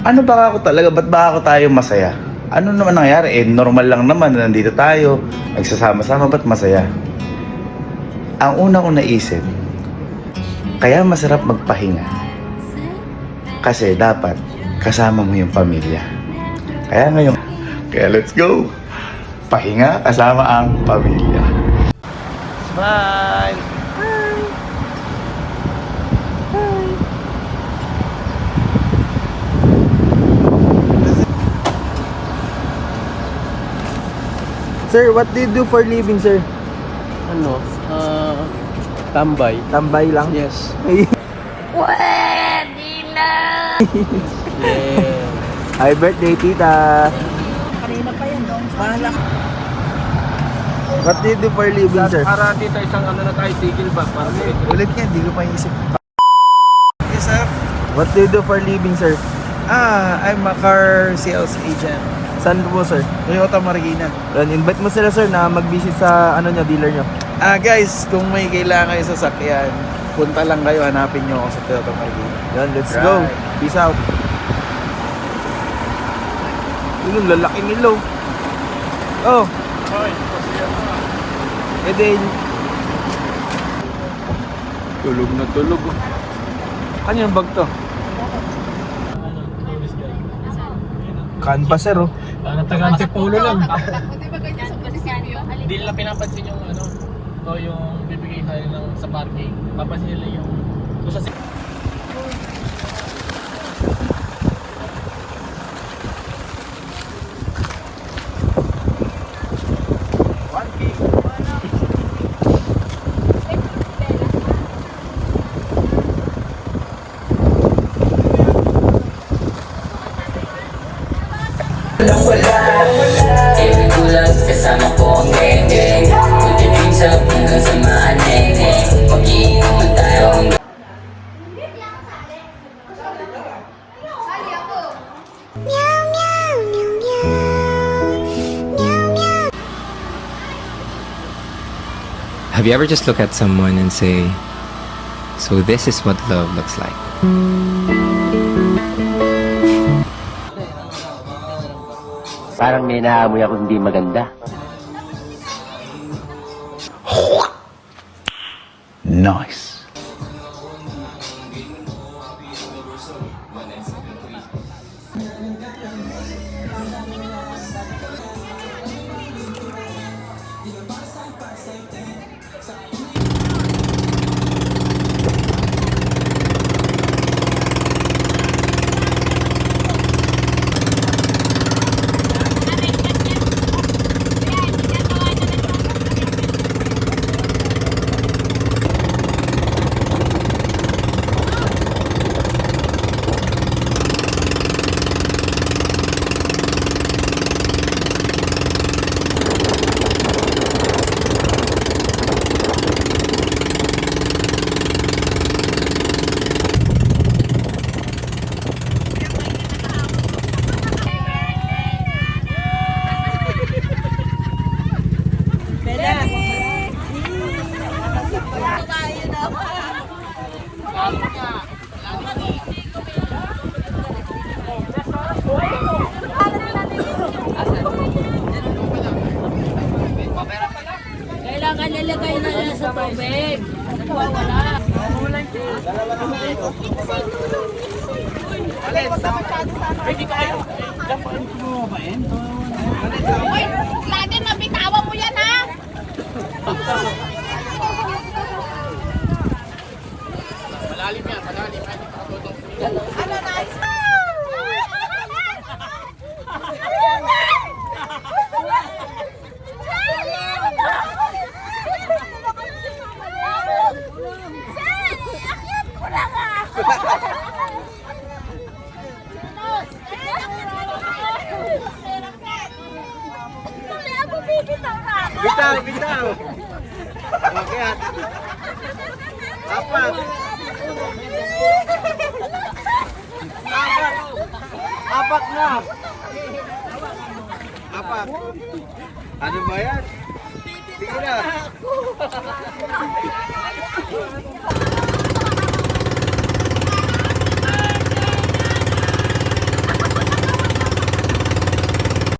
Ano ba ako talaga? Ba't ba ako tayo masaya? Ano naman nangyayari? Normal lang naman na nandito tayo, nagsasama-sama, ba't masaya? Ang una kong naisip, kaya masarap magpahinga. Kasi dapat kasama mo yung pamilya. Kaya let's go! Pahinga kasama ang pamilya. Smile! Sir, what do you do for living, sir? Ano? Tambay. Tambay lang? Yes. Pwede na! Yeah. Happy birthday, tita! Kanina pa yan, doon. Bahala. What do you do for living, sir? Para dito isang ano na tayo, tigil ba? Para Ulit nga, di ko pa isip. Yes, sir. What do you do for living, sir? I'm a car sales agent. Saan po, sir? Toyota Marikina. Yan, invite mo sila, sir, na mag-visit sa ano nyo, dealer nyo. Guys, kung may kailangan kayo sa sasakyan, punta lang kayo, hanapin nyo ako sa Toyota Marikina. Yan, let's go. Peace out. Yun, yung lalaki nilo. Oh. Eh din. tulog na tulog. Ano yung bag to? Canvas, sir, oh. Taga-antipolo lang. Di ba ganyan sa Balisyan yun? Hindi nila pinapansin yung ano, o yung bibigay tayo ng sa parking. Papansin nila yung kung sa Every gulat kasama ko ang geng-geng Pagdating sa hanggang sa maaneng-neng Mag-iinuman tayo hanggang Have you ever just look at someone and say, so this is what love looks like? Parang may naamoy ako hindi maganda. Nice! Kailangan nilagay na lang sa tubig. Wala. Uy, natin mabitawan mo yan, ha? malalim yan, malalim. Ano, nice? Bitaw, bitaw. Akyat. Apat. Apat na. Apat. Ano ba yan? Sige na.